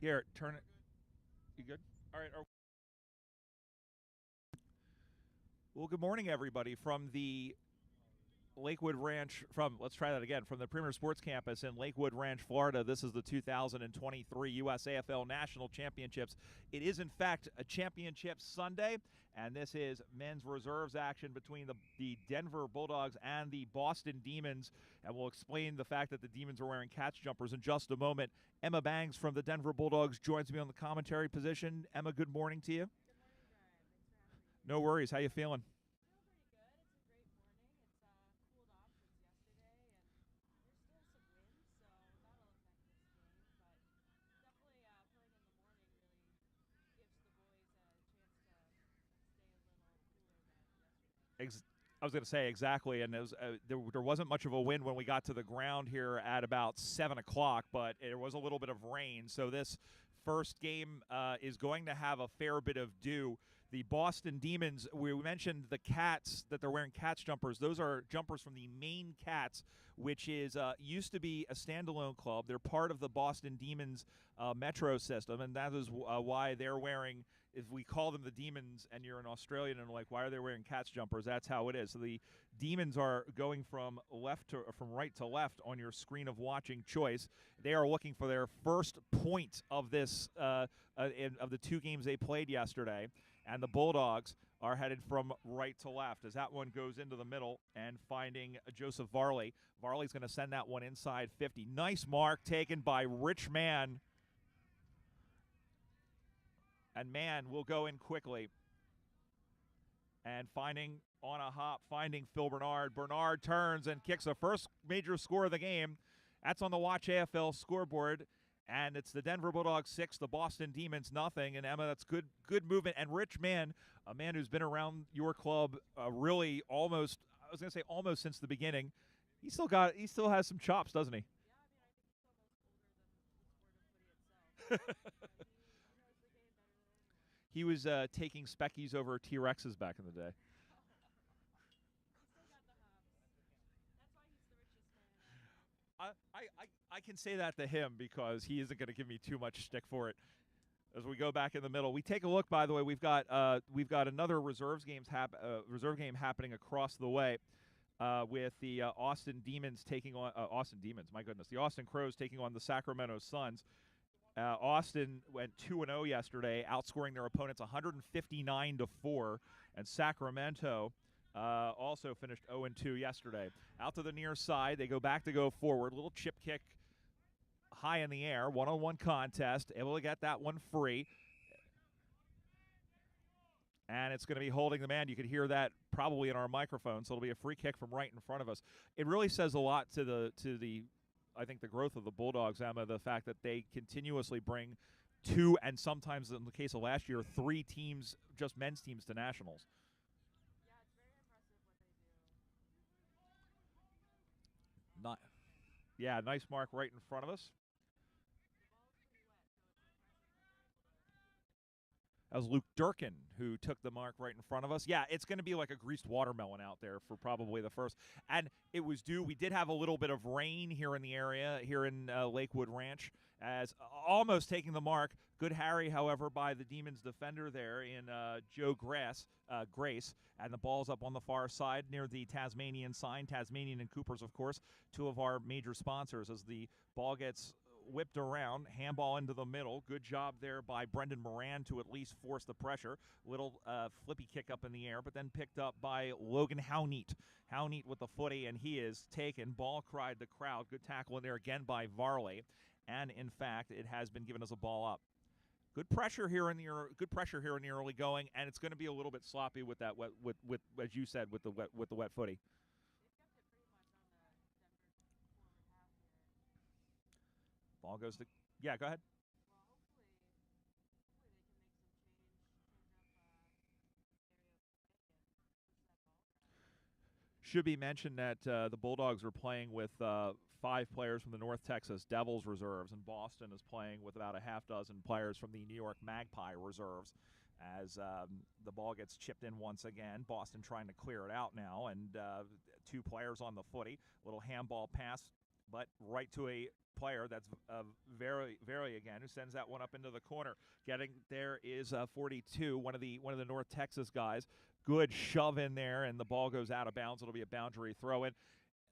Garrett, turn it. You good? All right. Well, good morning, everybody, from the Lakewood Ranch. Let's try that again. From the Premier Sports Campus in Lakewood Ranch, Florida. This is the 2023 USAFL National Championships. It is, in fact, a championship Sunday, and this is men's reserves action between the Denver Bulldogs and the Boston Demons. And we'll explain the fact that the Demons are wearing catch jumpers in just a moment. Emma Bangs from the Denver Bulldogs joins me on the commentary position. Emma, good morning to you. Good morning, Brian. Thanks for having me. No worries. How you feeling? Feeling pretty good. It's a great morning. It's cooled off since yesterday, and there's still some wind, so that'll affect this game. But definitely playing in the morning really gives the boys a chance to stay a little cooler than yesterday. I was going to say exactly, and there wasn't much of a wind when we got to the ground here at about 7 o'clock, but there was a little bit of rain. So this first game is going to have a fair bit of dew. The Boston Demons, we mentioned the Cats, that they're wearing Cats jumpers. Those are jumpers from the Maine Cats, which is used to be a standalone club. They're part of the Boston Demons metro system, and that is why they're wearing, if we call them the Demons and you're an Australian and like, why are they wearing Cats jumpers? That's how it is. So the Demons are going from right to left on your screen of watching choice. They are looking for their first point of this of the two games they played yesterday. And the Bulldogs are headed from right to left as that one goes into the middle and finding Joseph Varley. Varley's going to send that one inside 50. Nice mark taken by Rich Mann. And Mann will go in quickly. And finding on a hop, finding Phil Bernard. Bernard turns and kicks the first major score of the game. That's on the Watch AFL scoreboard. And it's the Denver Bulldogs 6, the Boston Demons nothing. And Emma, that's good movement. And Rich Mann, a man who's been around your club really almost since the beginning. He still has some chops, doesn't he? Yeah, I mean, I think he's almost older than the sport of footy itself. He knows the game better than anyone. He was taking speckies over T-Rexes back in the day. He's still got the hops. That's why he's the richest man. I can say that to him because he isn't going to give me too much stick for it. As we go back in the middle, we take a look. By the way, we've got another reserve game happening across the way with the Austin Demons taking on Austin Demons. My goodness, the Austin Crows taking on the Sacramento Suns. Austin went 2-0 yesterday, outscoring their opponents 159-4, and Sacramento also finished 0-2 yesterday. Out to the near side, they go back to go forward. Little chip kick high in the air, one-on-one contest, able to get that one free. And it's going to be holding the man. You could hear that probably in our microphone, so it'll be a free kick from right in front of us. It really says a lot to the I think the growth of the Bulldogs, Emma, the fact that they continuously bring two and sometimes in the case of last year, three teams, just men's teams to nationals. Yeah, it's very impressive what they do. Nice mark right in front of us. That was Luke Durkin who took the mark right in front of us. Yeah, it's going to be like a greased watermelon out there for probably the first. And it was due. We did have a little bit of rain here in the area, here in Lakewood Ranch, as almost taking the mark. Good Harry, however, by the Demons defender there in Joe Grace. And the ball's up on the far side near the Tasmanian sign. Tasmanian and Coopers, of course, two of our major sponsors, as the ball gets whipped around, handball into the middle. Good job there by Brendan Moran to at least force the pressure. Little flippy kick up in the air, but then picked up by Logan Howneat. Howneat with the footy, and he is taken. Ball cried the crowd. Good tackle in there again by Varley, and in fact, it has been given as a ball up. Good pressure here in the early going, and it's going to be a little bit sloppy with that with as you said with the wet footy. Ball goes to, yeah, go ahead. Well, hopefully they can make some change up area of play and push that ball around. Should be mentioned that the Bulldogs are playing with 5 players from the North Texas Devils reserves, and Boston is playing with about a half dozen players from the New York Magpie reserves. As the ball gets chipped in once again, Boston trying to clear it out now, and 2 players on the footy. Little handball pass but right to a player that's very again, who sends that one up into the corner. Getting there is 42, one of the North Texas guys. Good shove in there, and the ball goes out of bounds. It'll be a boundary throw in.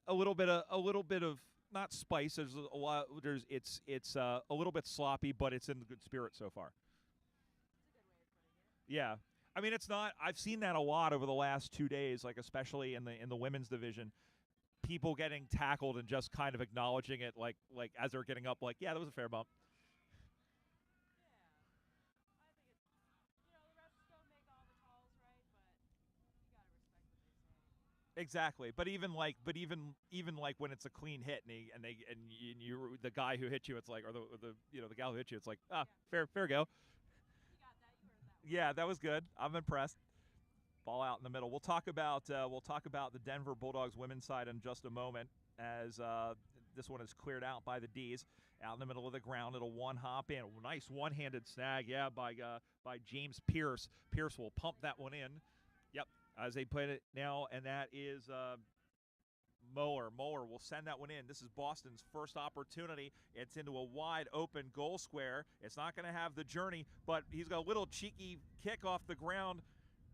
A little bit of not spice. There's a lot. It's a little bit sloppy, but it's in the good spirit so far. Yeah. I mean, it's not. I've seen that a lot over the last 2 days, like especially in the women's division. People getting tackled and just kind of acknowledging it, like as they're getting up, like, yeah, that was a fair bump. Exactly, but even like when it's a clean hit and you the guy who hit you, it's like, or the gal who hit you, it's like, fair go. Yeah, that was good. I'm impressed. Ball out in the middle. We'll talk about the Denver Bulldogs women's side in just a moment as this one is cleared out by the D's. Out in the middle of the ground, it'll one hop in. Nice one-handed snag, by James Pierce. Pierce will pump that one in. Yep, as they put it now, and that is Moeller. Moeller will send that one in. This is Boston's first opportunity. It's into a wide open goal square. It's not going to have the journey, but he's got a little cheeky kick off the ground,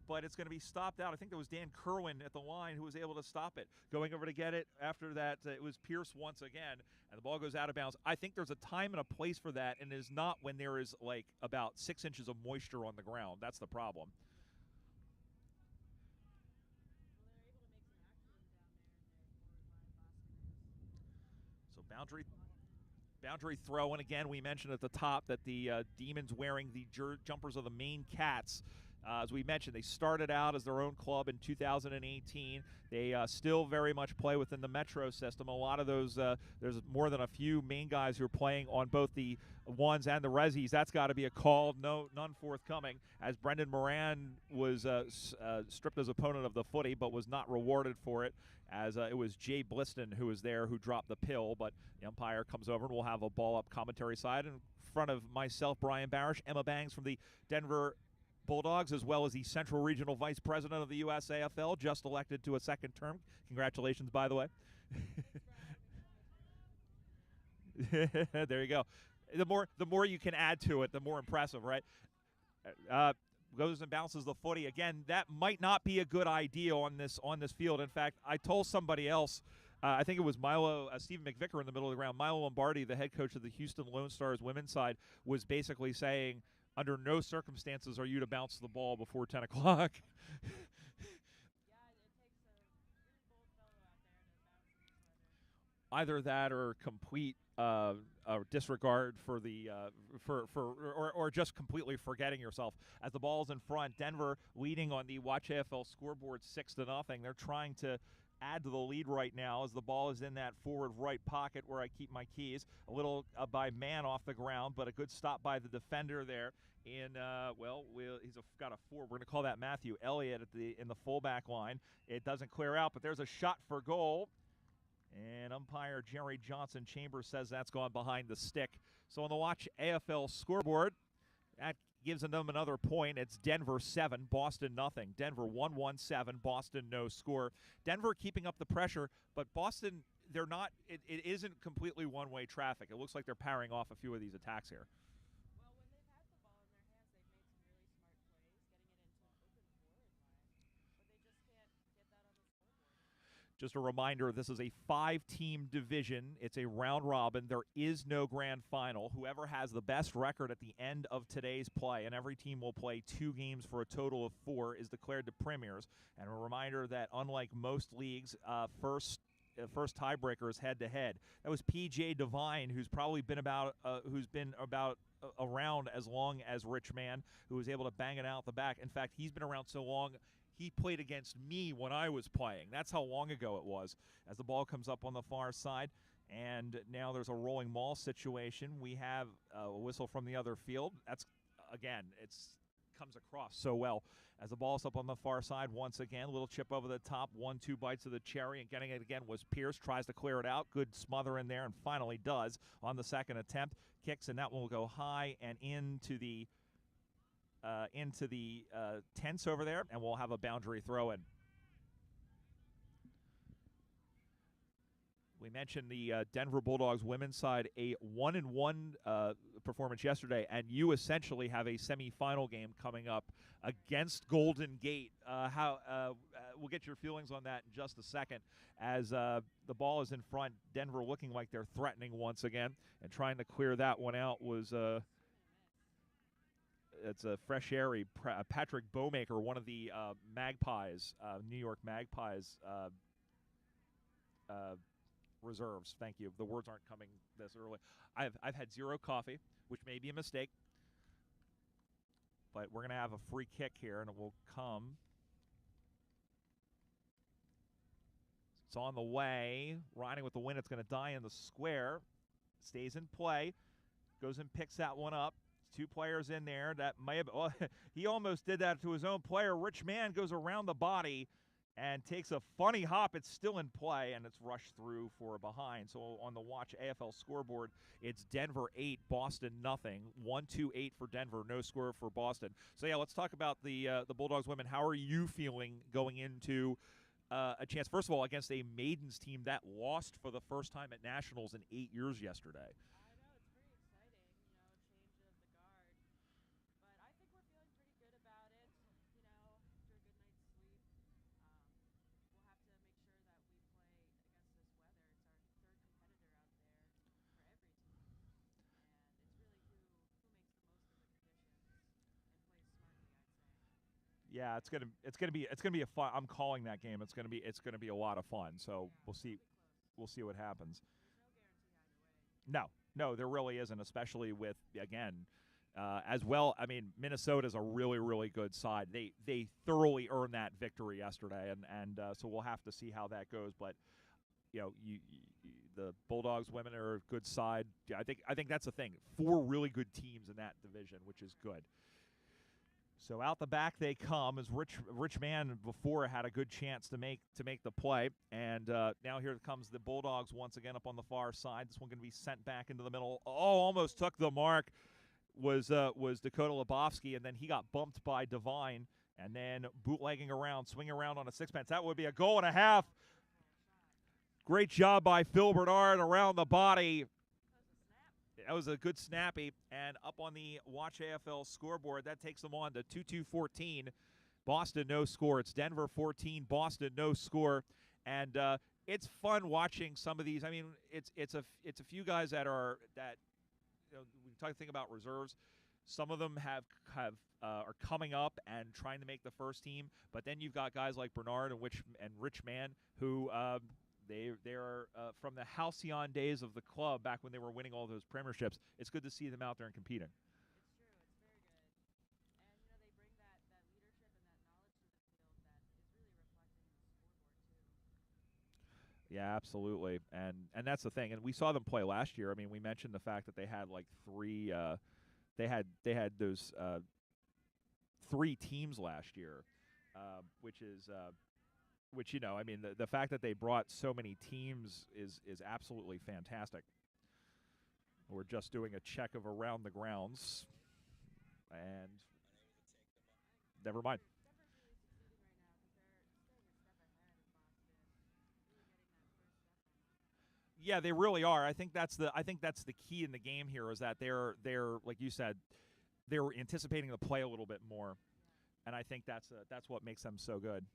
but it's going to be stopped out. I think that was Dan Kerwin at the line who was able to stop it. Going over to get it after that, it was Pierce once again, and the ball goes out of bounds. I think there's a time and a place for that, and it is not when there is like about 6 inches of moisture on the ground. That's the problem. So boundary throw, and again, we mentioned at the top that the Demons wearing the jumpers of the Maine Cats. As we mentioned, they started out as their own club in 2018. They still very much play within the Metro system. A lot of those, there's more than a few Maine guys who are playing on both the ones and the Rezzies. That's got to be a call. None forthcoming, as Brendan Moran was stripped as opponent of the footy, but was not rewarded for it, as it was Jay Bliston who was there who dropped the pill. But the umpire comes over, and we'll have a ball up commentary side in front of myself, Brian Barish, Emma Bangs from the Denver Bulldogs, as well as the Central Regional Vice President of the USAFL, just elected to a second term. Congratulations, by the way. There you go. The more you can add to it, the more impressive, right? Goes and bounces the footy again. That might not be a good idea on this field. In fact, I told somebody else. I think it was Stephen McVicker in the middle of the ground. Milo Lombardi, the head coach of the Houston Lone Stars women's side, was basically saying, under no circumstances are you to bounce the ball before 10 o'clock. Either that or complete disregard for the or just completely forgetting yourself. As the ball's in front, Denver leading on the Watch AFL scoreboard 6-0. They're trying to add to the lead right now as the ball is in that forward right pocket where I keep my keys. A little by man off the ground, but a good stop by the defender there. He's got a four. We're going to call that Matthew Elliott in the fullback line. It doesn't clear out, but there's a shot for goal. And umpire Jerry Johnson Chambers says that's gone behind the stick. So on the Watch AFL scoreboard, that gives them another point. It's Denver 7, Boston nothing. Denver 1-1-7, Boston no score. Denver keeping up the pressure, but Boston, they're not. It isn't completely one-way traffic. It looks like they're powering off a few of these attacks here. Just a reminder, this is a 5-team division. It's a round robin. There is no grand final. Whoever has the best record at the end of today's play, and every team will play 2 games for a total of 4, is declared the premiers. And a reminder that unlike most leagues, first tiebreaker is head-to-head. That was P.J. Devine, who's probably been around as long as Rich Mann, who was able to bang it out the back. In fact, he's been around so long, he played against me when I was playing. That's how long ago it was. As the ball comes up on the far side, and now there's a rolling maul situation. We have a whistle from the other field. That's, again, comes across so well. As the ball's up on the far side once again, a little chip over the top, 1-2 bites of the cherry, and getting it again was Pierce. Tries to clear it out. Good smother in there, and finally does on the second attempt. Kicks, and that one will go high and into the tents over there, and we'll have a boundary throw in. We mentioned the Denver Bulldogs women's side, a 1-1 performance yesterday, and you essentially have a semifinal game coming up against Golden Gate. We'll get your feelings on that in just a second. As the ball is in front, Denver looking like they're threatening once again, and trying to clear that one out was it's a fresh airy Patrick Bowmaker, one of the Magpies, New York Magpies. Reserves. Thank you. The words aren't coming this early. I've had zero coffee, which may be a mistake, but we're going to have a free kick here, and it will come. It's on the way. Riding with the wind. It's going to die in the square. Stays in play. Goes and picks that one up. Two players in there. That may have. Well, he almost did that to his own player. Rich Man goes around the body and takes a funny hop. It's still in play, and it's rushed through for a behind. So on the Watch AFL scoreboard, it's Denver 8, Boston nothing. 1-2-8 for Denver, no score for Boston. So, yeah, let's talk about the Bulldogs women. How are you feeling going into a chance, first of all, against a maidens team that lost for the first time at Nationals in 8 years yesterday? I know, it's pretty exciting, change of the guard. But I think we're feeling pretty good about it, after a good night's sleep. We'll have to make sure that we play against this weather. It's our third competitor out there for every team. And it's really who makes the most of the conditions and plays smartly, I'd say. Yeah, it's gonna be a fun. I'm calling that game. It's gonna be a lot of fun. So Yeah, we'll see what happens. There's no guarantee either way. No, there really isn't, especially with, again, as well. I mean, Minnesota's a really, really good side. They thoroughly earned that victory yesterday, and so we'll have to see how that goes. But the Bulldogs women are a good side. Yeah, I think that's the thing. 4 really good teams in that division, which is good. So out the back they come, as Rich Man before had a good chance to make the play, and now here comes the Bulldogs once again up on the far side. This one going to be sent back into the middle. Oh, almost took the mark. Was Dakota Lebowski, and then he got bumped by Devine, and then bootlegging around, swinging around on a sixpence. That would be a goal and a half. Great job by Phil Bernard around the body. That was a good snappy, and up on the Watch AFL scoreboard, that takes them on to 2-2-14. Boston, no score. It's Denver 14, Boston, no score. And it's fun watching some of these. I mean, it's a few guys that we think about reserves. Some of them are coming up and trying to make the first team, but then you've got guys like Bernard and Rich Man who They are from the halcyon days of the club back when they were winning all those premierships. It's good to see them out there and competing. It's true. It's very good. And, they bring that leadership and that knowledge to the field that is really reflected in the scoreboard, too. Yeah, absolutely. And that's the thing. And we saw them play last year. I mean, we mentioned the fact that they had like 3 they had those 3 teams last year, which I mean, the fact that they brought so many teams is absolutely fantastic. We're just doing a check of around the grounds, and never mind. Denver's really succeeding right now because they're staying a step ahead of Boston, really getting that first step on them. Yeah, they really are. I think that's the key in the game here is that they're like you said, they're anticipating the play a little bit more, and I think that's what makes them so good.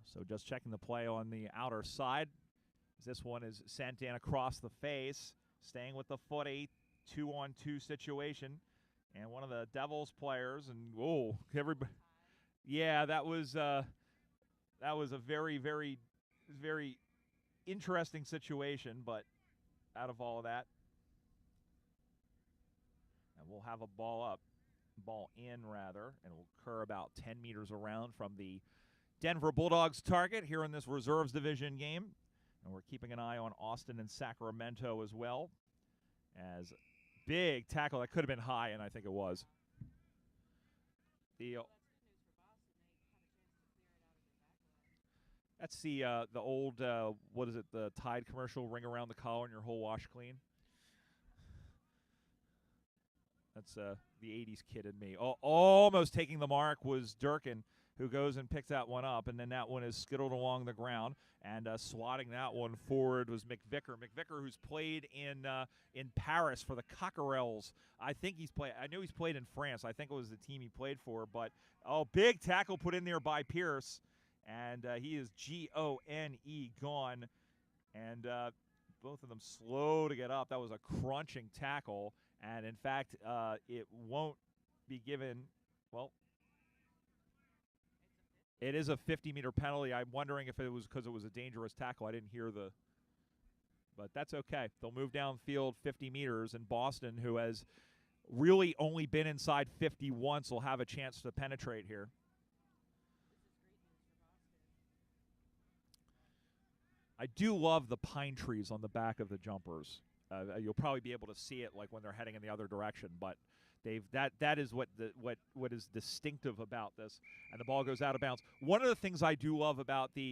So just checking the play on the outer side. This one is sent in across the face, staying with the footy, 2-on-2 situation. And one of the Devils players, and everybody. Yeah, that was a very, very, very interesting situation, but out of all of that, and we'll have a ball in rather, and it will occur about 10 meters around from the Denver Bulldogs target here in this reserves division game. And we're keeping an eye on Austin and Sacramento as well. As big tackle that could have been high, and I think it was. Well, that's good news for Boston. They have a chance to clear it out of their back line. That's the old what is it? The Tide commercial: ring around the collar and your whole wash clean. That's the '80s kid in me. Almost taking the mark was Durkin, who goes and picks that one up, and then that one is skittled along the ground. And swatting that one forward was McVicker. McVicker, who's played in Paris for the Cockerels. I think he's played. I knew he's played in France. I think it was the team he played for. But big tackle put in there by Pierce, and he is gone. And both of them slow to get up. That was a crunching tackle. And, in fact, it won't be given, well, it is a 50-meter penalty. I'm wondering if it was because it was a dangerous tackle. I didn't hear but that's okay. They'll move downfield 50 meters, and Boston, who has really only been inside 50 once, will have a chance to penetrate here. I do love the pine trees on the back of the jumpers. You'll probably be able to see it like when they're heading in the other direction, but that is what is distinctive about this. And the ball goes out of bounds. One of the things I do love about and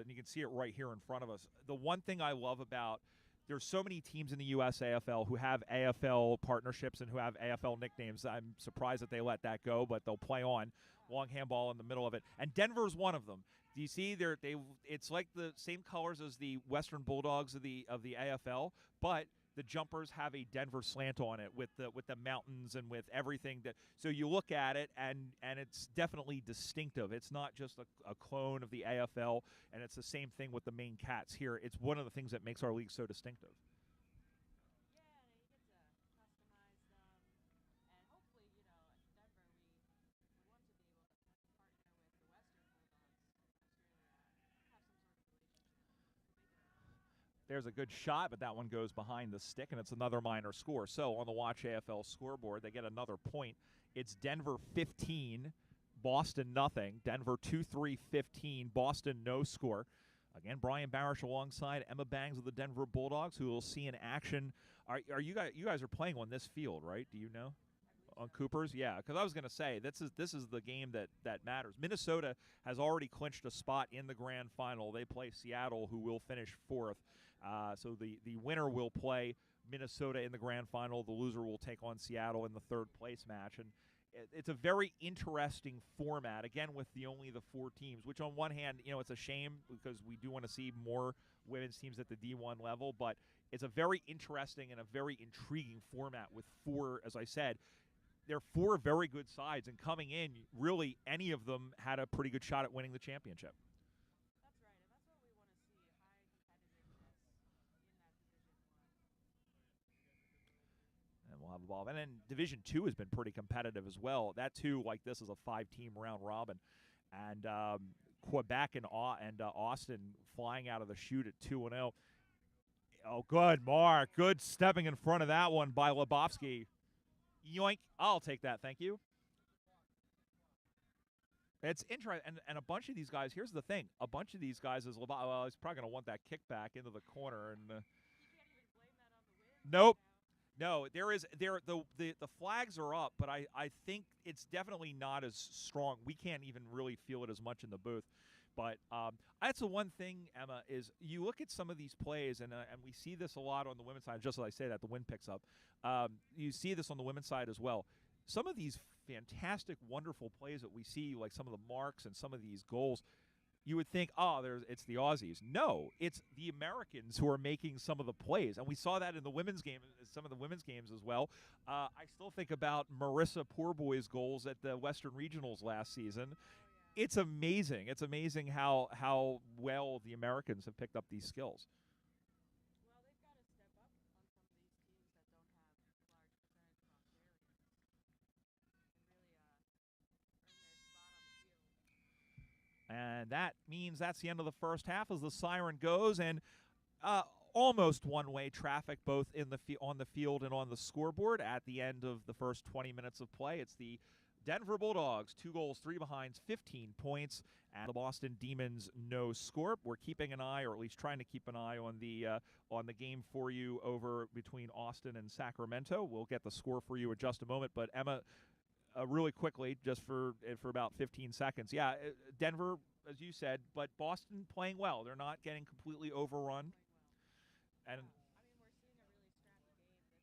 you can see it right here in front of us. The one thing I love about there's so many teams in the USAFL who have AFL partnerships and who have AFL nicknames. I'm surprised that they let that go, but they'll play on. Long handball in the middle of it, and Denver's one of them. Do you see it's like the same colors as the Western Bulldogs of the AFL, but the jumpers have a Denver slant on it with the mountains and with everything so you look at it and it's definitely distinctive. It's not just a clone of the AFL, and it's the same thing with the main Cats here. It's one of the things that makes our league so distinctive. There's a good shot, but that one goes behind the stick, and it's another minor score. So on the Watch AFL scoreboard, they get another point. It's Denver 15, Boston nothing. Denver 2-3-15, Boston no score. Again, Brian Barish alongside Emma Bangs of the Denver Bulldogs, who we'll see in action. Are you guys are playing on this field, right? Do you know? On Cooper's? Yeah, because I was going to say, this is the game that matters. Minnesota has already clinched a spot in the grand final. They play Seattle, who will finish fourth. So the winner will play Minnesota in the grand final. The loser will take on Seattle in the third place match. And it's a very interesting format, again, with only the four teams, which on one hand, it's a shame because we do want to see more women's teams at the D1 level. But it's a very interesting and a very intriguing format with four, as I said, they're four very good sides, and coming in, really any of them had a pretty good shot at winning the championship. That's right, and that's what we want to see, high competitiveness in that Division 1. And we'll have a ball. And then Division 2 has been pretty competitive as well. That, too, like this, is a 5-team round robin. And Quebec and Austin flying out of the chute at 2-0. Oh, good, Mark. Good stepping in front of that one by Lebowski. Yoink. I'll take that. Thank you. It's interesting. And a bunch of these guys, here's the thing. A bunch of these guys he's probably going to want that kickback into the corner. And you can't even blame that on the win. nope. No, the flags are up, but I think it's definitely not as strong. We can't even really feel it as much in the booth. But that's the one thing, Emma, is you look at some of these plays, and we see this a lot on the women's side. Just as I say that, the wind picks up. You see this on the women's side as well. Some of these fantastic, wonderful plays that we see, like some of the marks and some of these goals, you would think, it's the Aussies. No, it's the Americans who are making some of the plays. And we saw that in the women's game, some of the women's games as well. I still think about Marissa Poorboy's goals at the Western Regionals last season. It's amazing. It's amazing how well the Americans have picked up these skills. Well, they've got to step up on some of these teams that don't have large percentage of Australians and really earn their spot on the field. And that means that's the end of the first half as the siren goes, and almost one-way traffic both on the field and on the scoreboard at the end of the first 20 minutes of play. It's the Denver Bulldogs, 2 goals, 3 behinds, 15 points, and the Boston Demons, no score. We're keeping an eye, or at least trying to keep an eye on the game for you over between Austin and Sacramento. We'll get the score for you in just a moment. But Emma, really quickly, just for about 15 seconds. Yeah, Denver, as you said, but Boston playing well. They're not getting completely overrun. And Yeah, I mean, we're seeing a really scrappy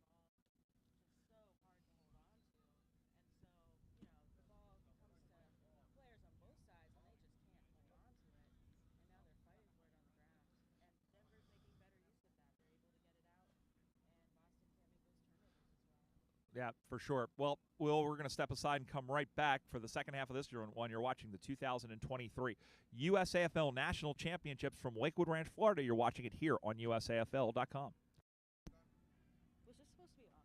game. This dew on the ground is making that ball just so hard to hold on to. And so, the ball comes to players on both sides, and they just can't hold on to it. And now they're fighting for it on the ground. And Denver's making better use of that. They're able to get it out, and Boston can't make those turnovers as well. yeah, for sure. Well, we're going to step aside and come right back for the second half of this one. You're watching the 2023 USAFL National Championships from Lakewood Ranch, Florida. You're watching it here on USAFL.com. Was this supposed to be on?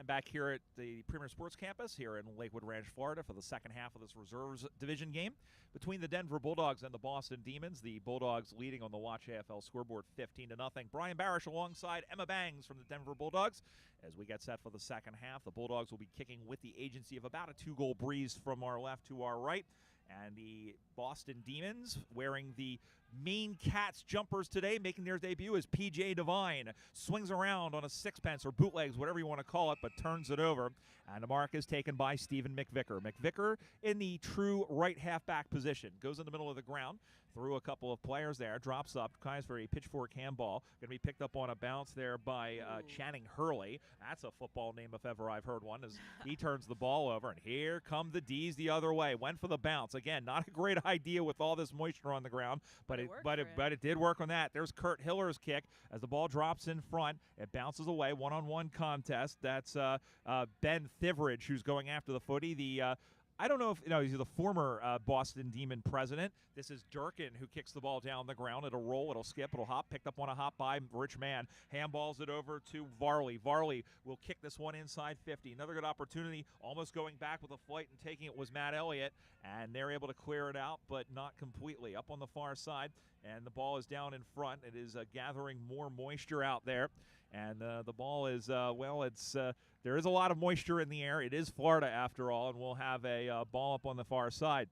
And back here at the Premier Sports Campus here in Lakewood Ranch, Florida for the second half of this Reserves Division game between the Denver Bulldogs and the Boston Demons. The Bulldogs leading on the Watch AFL scoreboard 15-0. Brian Barish alongside Emma Bangs from the Denver Bulldogs. As we get set for the second half, the Bulldogs will be kicking with the agency of about a 2-goal breeze from our left to our right. And the Boston Demons wearing the Maine Cats jumpers today, making their debut as PJ Devine swings around on a sixpence or bootlegs, whatever you want to call it, but turns it over. And the mark is taken by Stephen McVicker. McVicker in the true right halfback position. Goes in the middle of the ground, through a couple of players there, drops up, tries for a pitchfork handball. Going to be picked up on a bounce there by Channing Hurley. That's a football name if ever I've heard one, as he turns the ball over. And here come the D's the other way. Went for the bounce. Again, not a great idea with all this moisture on the ground, but it did work on that. There's Kurt Hiller's kick as the ball drops in front. It bounces away. One-on-one contest. That's Ben Thiveridge who's going after the footy. I don't know if he's the former Boston Demon president. This is Durkin who kicks the ball down the ground. It'll roll, it'll skip, it'll hop. Picked up on a hop by Rich Mann. Handballs it over to Varley. Varley will kick this one inside 50. Another good opportunity, almost going back with a flight and taking it was Matt Elliott, and they're able to clear it out, but not completely. Up on the far side, and the ball is down in front. It is gathering more moisture out there, and the ball is there is a lot of moisture in the air. It is Florida after all, and we'll have a ball up on the far side.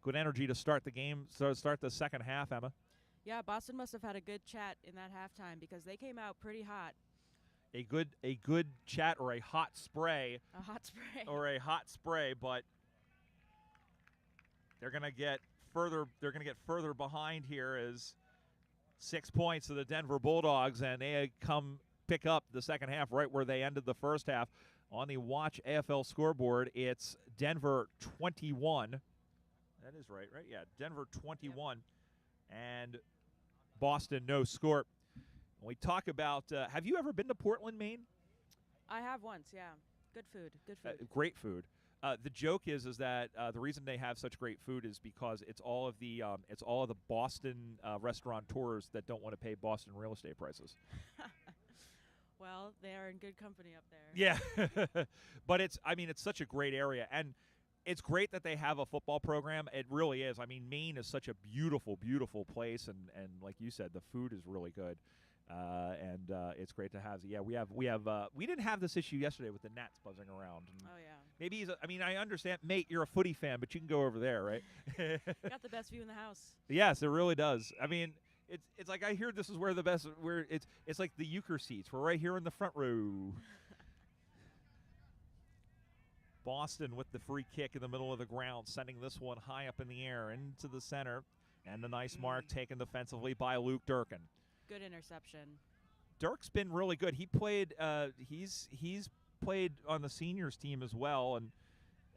Good energy to start the game, so start the second half, Emma. Yeah, Boston must have had a good chat in that halftime because they came out pretty hot. A good chat or a hot spray. A hot spray. Or a hot spray, but they're going to get further behind here as 6 points to the Denver Bulldogs, and they pick up the second half right where they ended the first half. On the Watch AFL scoreboard, it's Denver 21. That is right? Yeah, Denver 21 and Boston no score. When we talk about, have you ever been to Portland, Maine? I have once, yeah. Good food. Great food. The joke is that the reason they have such great food is because it's all of the Boston restaurateurs that don't want to pay Boston real estate prices. Well, they are in good company up there. Yeah, but it's such a great area, and it's great that they have a football program. It really is. I mean, Maine is such a beautiful, beautiful place, and like you said, the food is really good, and it's great to have. Yeah, we didn't have this issue yesterday with the gnats buzzing around. Oh yeah. Maybe I understand, mate. You're a footy fan, but you can go over there, right? Got the best view in the house. Yes, it really does. I mean. It's like I hear this is where it's like the euchre seats. We're right here in the front row. Boston with the free kick in the middle of the ground, sending this one high up in the air into the center, and a nice mark taken defensively by Luke Durkin. Good interception. Dirk's been really good. He played. He's played on the seniors team as well, and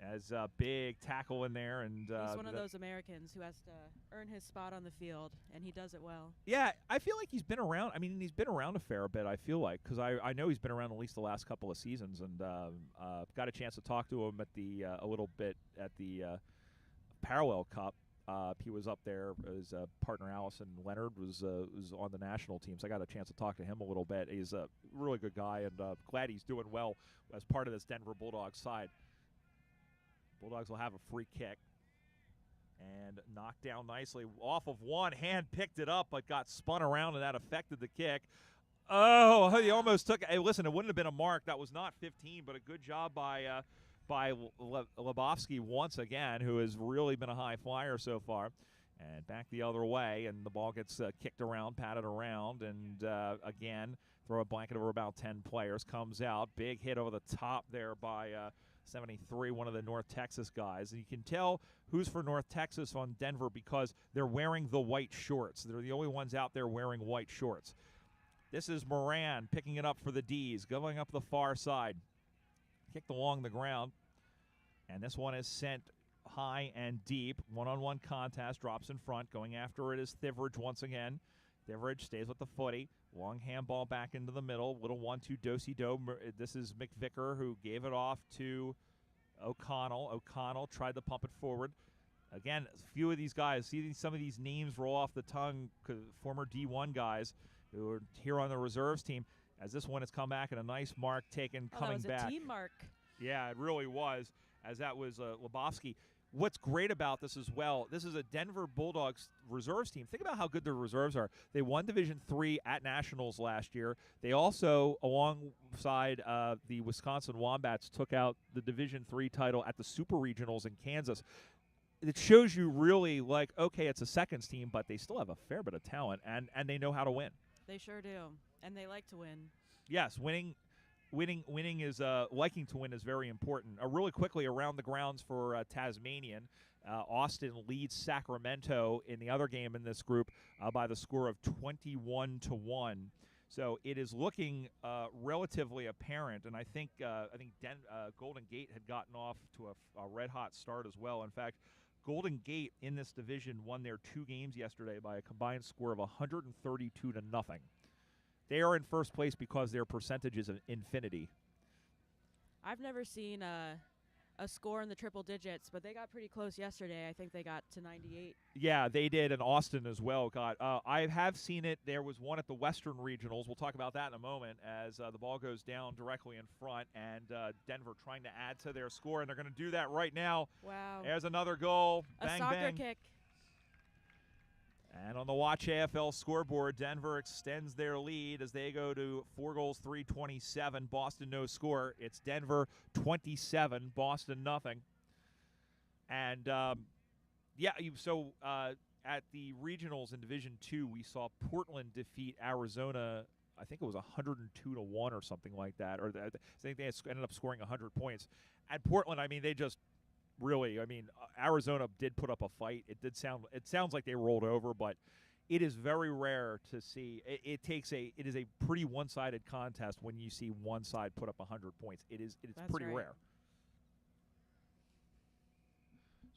as a big tackle in there, and he's one of those Americans who has to earn his spot on the field, and he does it well. Yeah, I feel like he's been around. I mean, he's been around a fair bit, I feel like, because I know he's been around at least the last couple of seasons, and got a chance to talk to him at a little bit at the Parallel Cup. He was up there. His partner Allison Leonard was on the national team, so I got a chance to talk to him a little bit. He's a really good guy, and glad he's doing well as part of this Denver Bulldogs side. Bulldogs will have a free kick and knocked down nicely off of one hand, picked it up, but got spun around, and that affected the kick. Oh, he almost took it. Hey, listen, it wouldn't have been a mark. That was not 15, but a good job by Lebowski once again, who has really been a high flyer so far. And back the other way, and the ball gets kicked around, patted around, and again, throw a blanket over about 10 players. Comes out, big hit over the top there by 73, one of the North Texas guys. And you can tell who's for North Texas on Denver because they're wearing the white shorts. They're the only ones out there wearing white shorts. This is Moran picking it up for the D's, going up the far side. Kicked along the ground. And this one is sent high and deep. One-on-one contest, drops in front. Going after it is Thiveridge once again. Thiveridge stays with the footy. Long handball back into the middle. Little 1-2 do-si-do. This is McVicker who gave it off to O'Connell. O'Connell tried to pump it forward. Again, a few of these guys, see some of these names roll off the tongue, former D1 guys who are here on the reserves team. as this one has come back and a nice mark taken coming that was back. a team mark. Yeah, it really was, as that was Lebowski. What's great about this as well, this is a Denver Bulldogs reserves team. Think about how good their reserves are. They won Division III at Nationals last year. They also, alongside the Wisconsin Wombats, took out the Division III title at the Super Regionals in Kansas. It shows you really, like, okay, it's a seconds team, but they still have a fair bit of talent, and they know how to win. They sure do, and they like to win. Yes, winning is liking to win is very important. Really quickly around the grounds for Tasmanian, Austin leads Sacramento in the other game in this group by the score of 21-1. So it is looking relatively apparent, and I think Golden Gate had gotten off to a red hot start as well. In fact, Golden Gate in this division won their 2 games yesterday by a combined score of 132-0. They are in first place because their percentage is an infinity. I've never seen a score in the triple digits, but they got pretty close yesterday. I think they got to 98. Yeah, they did, and Austin as well got. I have seen it. There was one at the Western Regionals. We'll talk about that in a moment as the ball goes down directly in front, and Denver trying to add to their score, and they're going to do that right now. Wow. There's another goal. Bang, a soccer bang. kick. And on the Watch AFL scoreboard, Denver extends their lead as they go to 4-3-27. Boston no score. It's Denver 27, Boston nothing. And at the regionals in Division II, we saw Portland defeat Arizona. I think it was 102-1 or something like that. Or I think they ended up scoring 100 points. At Portland, I mean, they just. Really, I mean, Arizona did put up a fight. It sounds like they rolled over, but it is very rare to see. It is a pretty one-sided contest when you see one side put up 100 points. It's pretty rare.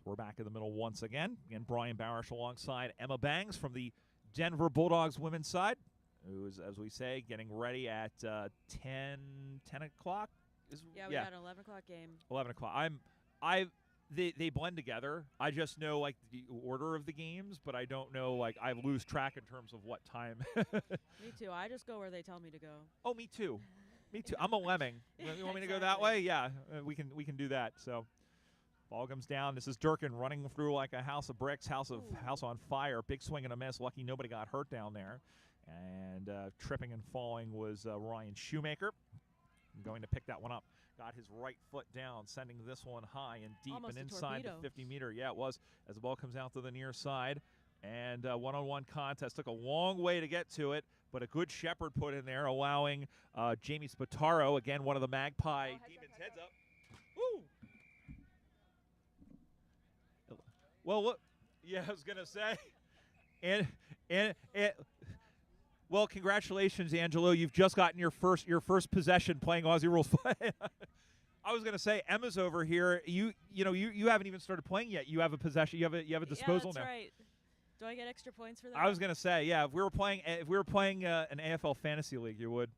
So we're back in the middle once again. Again, Brian Barish alongside Emma Bangs from the Denver Bulldogs women's side, who is, as we say, getting ready at 10 o'clock. We got an 11 o'clock game. 11 o'clock. They blend together. I just know, like, the order of the games, but I don't know, like, I lose track in terms of what time. Me too. I just go where they tell me to go. Oh, me too. Me too. I'm a lemming. You want me to go that way? Yeah, we can do that. So ball comes down. This is Durkin running through like a house of bricks, house on fire. Big swing and a miss. Lucky nobody got hurt down there. And tripping and falling was Ryan Shoemaker. I'm going to pick that one up. Got his right foot down, sending this one high and deep Almost and inside the 50-meter. Yeah, it was, as the ball comes out to the near side. And one-on-one contest. Took a long way to get to it, but a good shepherd put in there, allowing Jamie Spataro, again, one of the Magpie Demons, heads up. Woo! Well, look. Yeah, I was going to say. Well, congratulations, Angelo. You've just gotten your first possession playing Aussie rules. I was going to say, Emma's over here. You haven't even started playing yet. You have a possession. You have a disposal now. Yeah, that's right. Do I get extra points for that? I was going to say, yeah. If we were playing an AFL fantasy league, you would.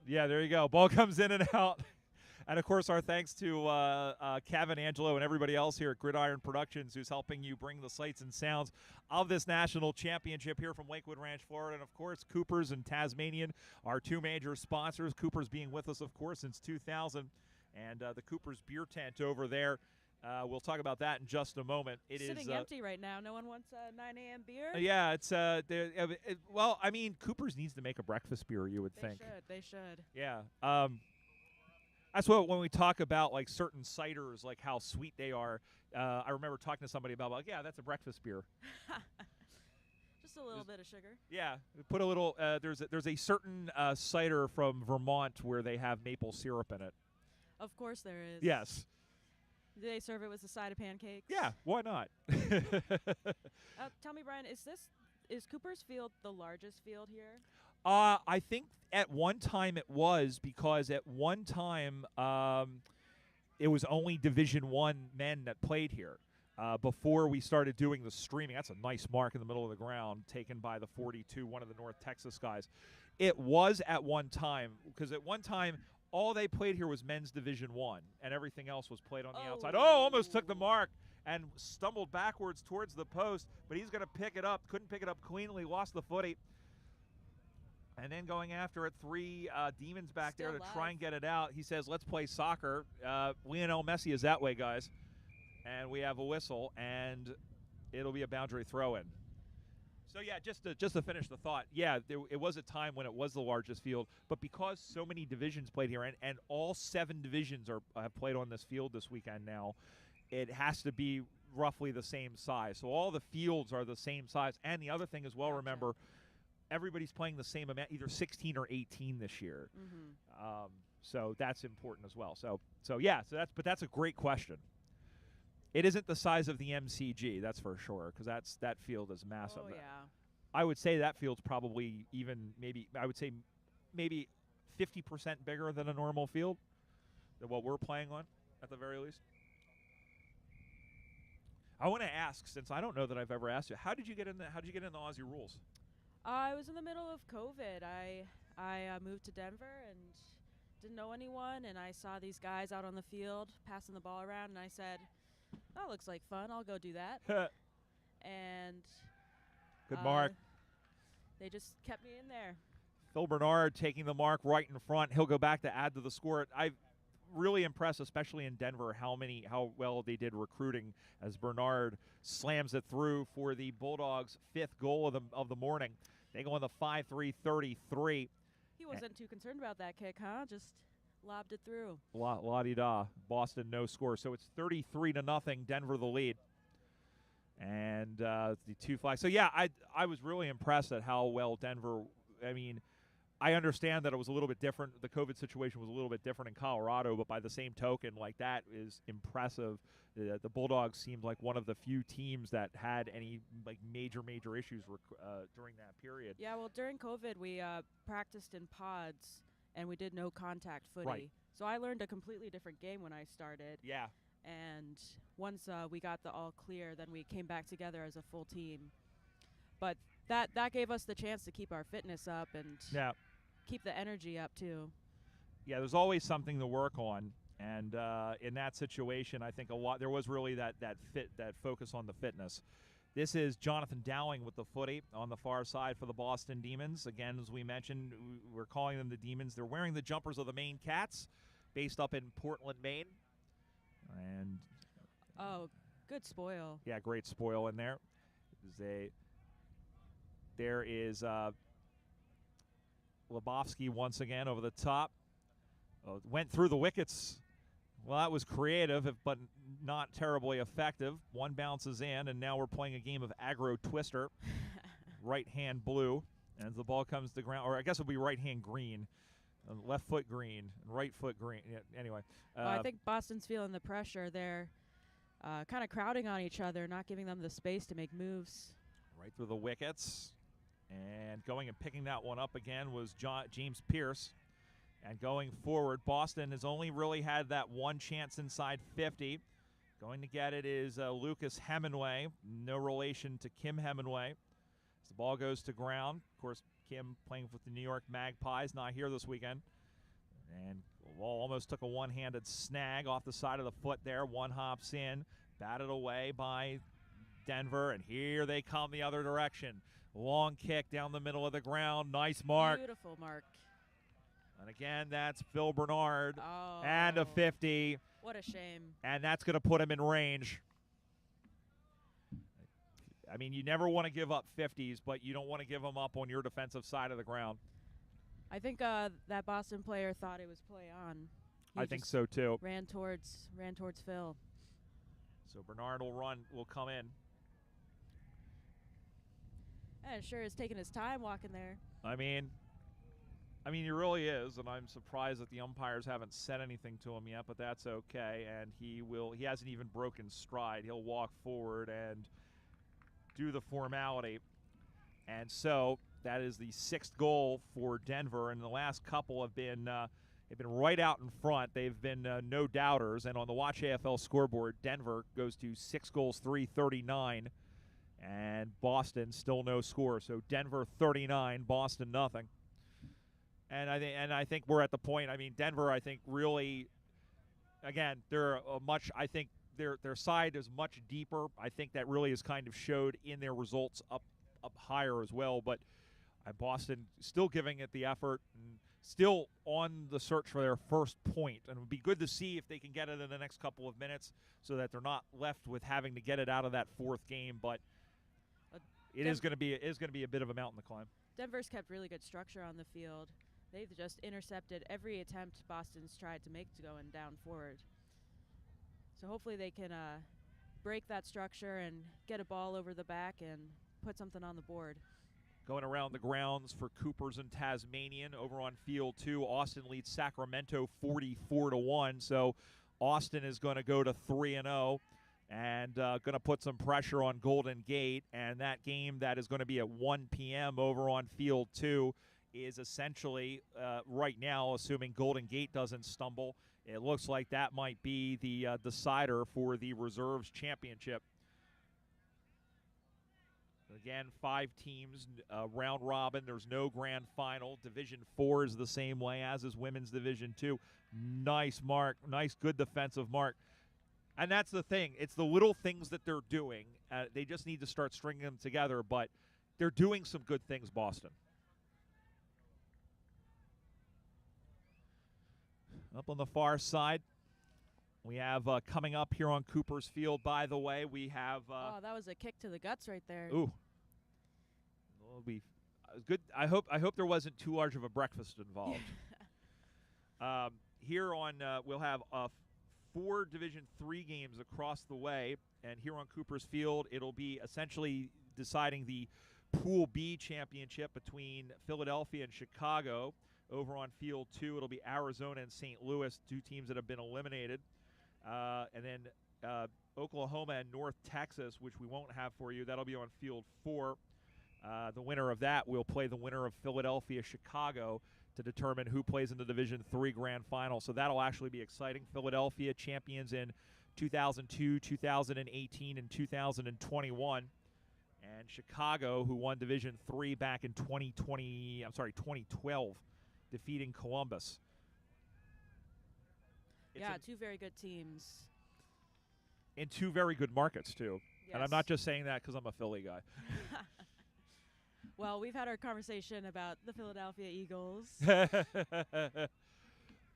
Yeah, there you go. Ball comes in and out. And, of course, our thanks to Kevin, Angelo, and everybody else here at Gridiron Productions who's helping you bring the sights and sounds of this national championship here from Lakewood Ranch, Florida. And, of course, Cooper's and Tasmanian, our 2 major sponsors. Cooper's being with us, of course, since 2000. And the Cooper's Beer Tent over there. We'll talk about that in just a moment. It is sitting empty right now. No one wants a 9 a.m. beer? Yeah, it's well, I mean, Cooper's needs to make a breakfast beer, you would think. They should. Yeah. That's what when we talk about like certain ciders, like how sweet they are. I remember talking to somebody about like, yeah, that's a breakfast beer. Just a little bit of sugar. Yeah, put a little. There's a certain cider from Vermont where they have maple syrup in it. Of course there is. Yes. Do they serve it with a side of pancakes? Yeah, why not? Tell me, Brian, is Cooper's Field the largest field here? I think at one time it was, because at one time it was only Division I men that played here. Before we started doing the streaming. That's a nice mark in the middle of the ground taken by the 42, one of the North Texas guys. It was at one time, because at one time all they played here was men's Division I, and everything else was played on the outside. Oh, almost took the mark and stumbled backwards towards the post, but he's going to pick it up. Couldn't pick it up cleanly, lost the footy. And then going after it, 3 Demons back Still there to live. try and get it out. He says, let's play soccer. Lionel Messi is that way, guys. And we have a whistle, and it'll be a boundary throw-in. So, yeah, just to finish the thought, yeah, it was a time when it was the largest field, but because so many divisions played here, and all 7 divisions have played on this field this weekend now, it has to be roughly the same size. So all the fields are the same size. And the other thing as well, Gotcha. remember, everybody's playing the same amount, either 16 or 18 this year. So that's important as well. So yeah, that's a great question. It isn't the size of the MCG, that's for sure, because that field is massive. Oh, yeah. I would say that field's probably even maybe 50% bigger than a normal field, than what we're playing on, at the very least. I want to ask, since I don't know that I've ever asked you, how did you get in the Aussie rules? I was in the middle of COVID. I moved to Denver and didn't know anyone, and I saw these guys out on the field passing the ball around, and I said, that looks like fun. I'll go do that. And good mark. They just kept me in there. Phil Bernard taking the mark right in front. He'll go back to add to the score. I've really impressed, especially in Denver, how well they did recruiting as Bernard slams it through for the Bulldogs' 5th goal of the morning. They go on the 5-3 33. He wasn't too concerned about that kick, huh? Just lobbed it through. La-di-da. Boston no score. So it's 33-0. Denver the lead. And the 2 flags. So, yeah, I was really impressed at how well Denver, I mean, I understand that it was a little bit different. The COVID situation was a little bit different in Colorado, but by the same token, like, that is impressive. The Bulldogs seemed like one of the few teams that had any like major issues during that period. Yeah, well, during COVID, we practiced in pods, and we did no contact footy. Right. So I learned a completely different game when I started. Yeah. And once we got the all clear, then we came back together as a full team. But that gave us the chance to keep our fitness up and keep the energy up too. Yeah, there's always something to work on, and in that situation, I think there was really that focus on the fitness. This is Jonathan Dowling with the footy on the far side for the Boston Demons. Again, as we mentioned, we're calling them the Demons. They're wearing the jumpers of the Maine Cats, based up in Portland, Maine. And good spoil. Yeah, great spoil in there. There is Lebowski once again over the top. Went through the wickets. Well, that was creative, but not terribly effective. One bounces in, and now we're playing a game of aggro twister. Right hand blue, and as the ball comes to ground, or I guess it'll be right hand green. Left foot green, right foot green. Yeah, anyway. Well, I think Boston's feeling the pressure. They're kind of crowding on each other, not giving them the space to make moves. Right through the wickets. And going and picking that one up again was James Pierce. And going forward, Boston has only really had that one chance inside 50. Going to get it is Lucas Hemingway, no relation to Kim Hemingway. As the ball goes to ground, of course, Kim playing with the New York Magpies, not here this weekend. And the ball almost took a one-handed snag off the side of the foot there. One hops in, batted away by Denver, and here they come the other direction. Long kick down the middle of the ground. Nice mark. Beautiful mark. And again, that's Phil Bernard. Oh. And a 50. What a shame. And that's going to put him in range. I mean, you never want to give up 50s, but you don't want to give them up on your defensive side of the ground. I think that Boston player thought it was play on. I think so too. Ran towards Phil. So Bernard will come in. And sure is taking his time walking there. I mean, he really is, and I'm surprised that the umpires haven't said anything to him yet, but that's okay. And he hasn't even broken stride. He'll walk forward and do the formality. And so that is the 6th goal for Denver, and the last couple have been right out in front. They've been no doubters, and on the Watch AFL scoreboard, Denver goes to 6 goals, 3-39, and Boston still no score. So Denver 39, Boston nothing. And I think we're at the point. I mean, Denver, I think really, again, they're I think their side is much deeper. I think that really is kind of showed in their results up higher as well. But And Boston still giving it the effort and still on the search for their first point. And it would be good to see if they can get it in the next couple of minutes so that they're not left with having to get it out of that fourth game. But it is going to be a bit of a mountain to climb. Denver's kept really good structure on the field. They've just intercepted every attempt Boston's tried to make to going down forward. So hopefully they can break that structure and get a ball over the back and put something on the board. Going around the grounds for Coopers and Tasmanian over on field 2. Austin leads Sacramento 44-1. So Austin is going to go to 3-0 and going to put some pressure on Golden Gate. And that game that is going to be at 1 p.m. over on field 2 is essentially right now, assuming Golden Gate doesn't stumble, it looks like that might be the decider for the Reserves Championship. Again, 5 teams, round robin. There's no grand final. Division 4 is the same way, as is Women's Division 2. Nice mark. Nice, good defensive mark. And that's the thing. It's the little things that they're doing. They just need to start stringing them together, but they're doing some good things, Boston. Up on the far side, we have coming up here on Cooper's Field, by the way, we have... oh, that was a kick to the guts right there. Ooh. Well, good. I hope there wasn't too large of a breakfast involved. Here on, we'll have 4 Division 3 games across the way, and here on Cooper's Field, it'll be essentially deciding the Pool B championship between Philadelphia and Chicago. Over on field 2, it'll be Arizona and St. Louis, 2 teams that have been eliminated. And then Oklahoma and North Texas, which we won't have for you. That'll be on field 4. The winner of that will play the winner of Philadelphia-Chicago to determine who plays in the Division 3 Grand Final. So that'll actually be exciting. Philadelphia champions in 2002, 2018, and 2021. And Chicago, who won Division 3 back in 2012, defeating Columbus. Yeah, 2 very good teams. In 2 very good markets, too. Yes. And I'm not just saying that because I'm a Philly guy. Well, we've had our conversation about the Philadelphia Eagles.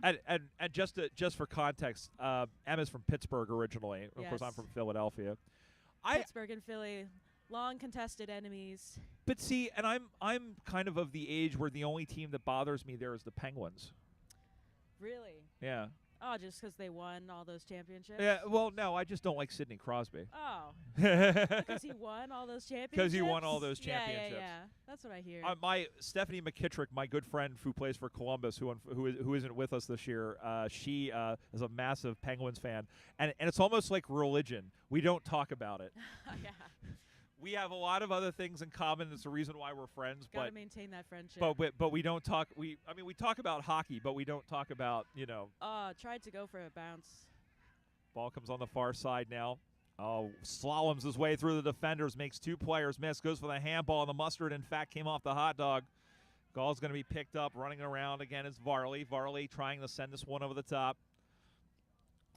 and just for context, Emma's from Pittsburgh originally. Of course, I'm from Philadelphia. Pittsburgh and Philly, long contested enemies. But see, and I'm kind of the age where the only team that bothers me there is the Penguins. Really? Yeah. Oh, just because they won all those championships? Yeah, well, no, I just don't like Sidney Crosby. Oh. Because he won all those championships? Because he won all those championships. Yeah. That's what I hear. My Stephanie McKittrick, my good friend who plays for Columbus, who isn't with us this year, she is a massive Penguins fan. And it's almost like religion. We don't talk about it. Yeah. We have a lot of other things in common. That's the reason why we're friends. Gotta maintain that friendship. But we don't talk. We talk about hockey, but we don't talk about Tried to go for a bounce. Ball comes on the far side now. Oh, slaloms his way through the defenders, makes 2 players miss, goes for the handball, and the mustard, in fact, came off the hot dog. Gall's going to be picked up. Running around again is Varley. Varley trying to send this one over the top.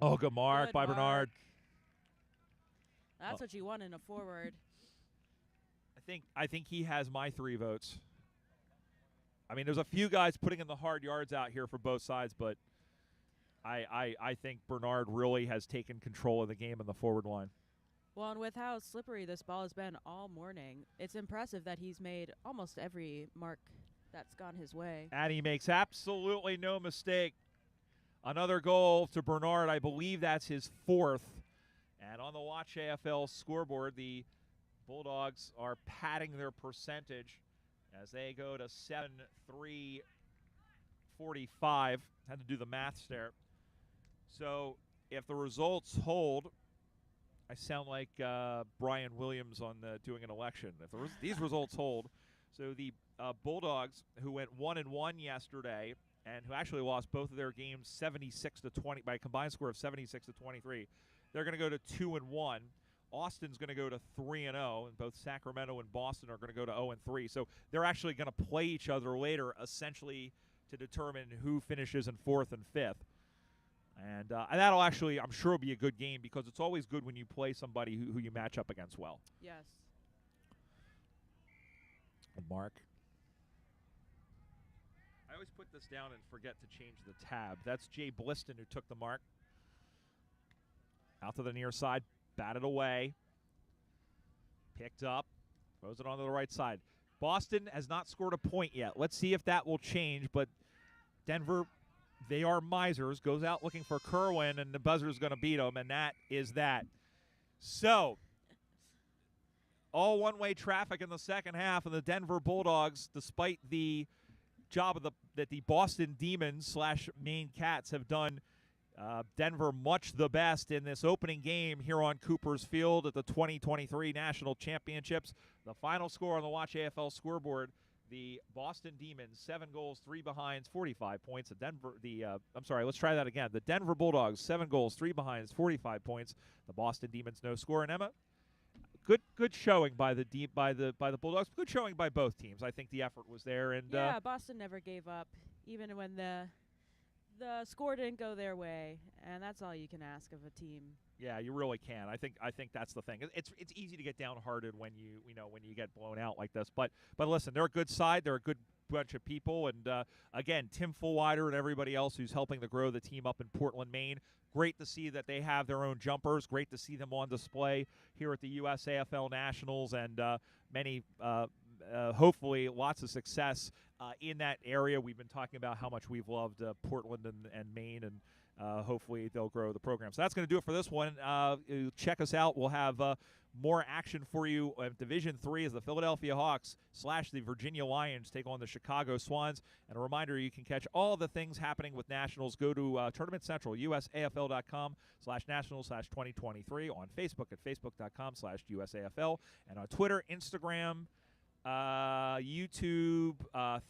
Oh, good mark by Bernard. That's what you want in a forward. I think he has my 3 votes. I mean, there's a few guys putting in the hard yards out here for both sides, but I think Bernard really has taken control of the game in the forward line. Well, and with how slippery this ball has been all morning, it's impressive that he's made almost every mark that's gone his way. And he makes absolutely no mistake. Another goal to Bernard. I believe that's his 4th. And on the Watch AFL scoreboard, the Bulldogs are padding their percentage as they go to 7-3-45. Had to do the maths there. So if the results hold, I sound like Brian Williams on doing an election. If these results hold, so the Bulldogs, who went 1-1 yesterday and who actually lost both of their games 76-20 by a combined score of 76-23, they're going to go to 2-1. Austin's going to go to 3-0, and both Sacramento and Boston are going to go to 0-3. So they're actually going to play each other later, essentially to determine who finishes in 4th and 5th. And that'll actually, I'm sure, be a good game because it's always good when you play somebody who you match up against well. Yes. Mark. I always put this down and forget to change the tab. That's Jay Bliston who took the mark. Out to the near side, batted away. Picked up, throws it onto the right side. Boston has not scored a point yet. Let's see if that will change, but Denver, they are misers, goes out looking for Kerwin, and the buzzer is going to beat him, and that is that. So, all one-way traffic in the second half, and the Denver Bulldogs, despite the job of that the Boston Demons / Maine Cats have done Denver much the best in this opening game here on Cooper's Field at the 2023 National Championships. The final score on the Watch AFL scoreboard: the Boston Demons 7 goals, 3 behinds, 45 points. Let's try that again. The Denver Bulldogs 7 goals, 3 behinds, 45 points. The Boston Demons no score. And Emma, good showing by the Bulldogs. Good showing by both teams. I think the effort was there. And yeah, Boston never gave up, even when the score didn't go their way, and that's all you can ask of a team. Yeah, you really can. I think that's the thing. It's easy to get downhearted when you get blown out like this. But listen, they're a good side. They're a good bunch of people, and again, Tim Fullwider and everybody else who's helping to grow the team up in Portland, Maine. Great to see that they have their own jumpers. Great to see them on display here at the USAFL Nationals, and hopefully lots of success in that area. We've been talking about how much we've loved Portland and Maine, and hopefully they'll grow the program. So that's going to do it for this one. Check us out. We'll have more action for you. Division 3 as the Philadelphia Hawks / the Virginia Lions take on the Chicago Swans. And a reminder, you can catch all the things happening with Nationals. Go to Tournament Central, usafl.com/nationals/2023, on Facebook at facebook.com/USAFL, and on Twitter, Instagram, YouTube,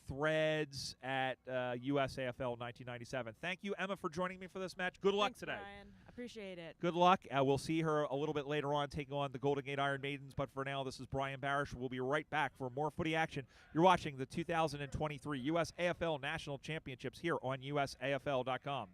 Threads at USAFL 1997. Thank you, Emma, for joining me for this match. Good luck today. Brian. Appreciate it. Good luck. We'll see her a little bit later on taking on the Golden Gate Iron Maidens. But for now, this is Brian Barish. We'll be right back for more footy action. You're watching the 2023 USAFL National Championships here on USAFL.com.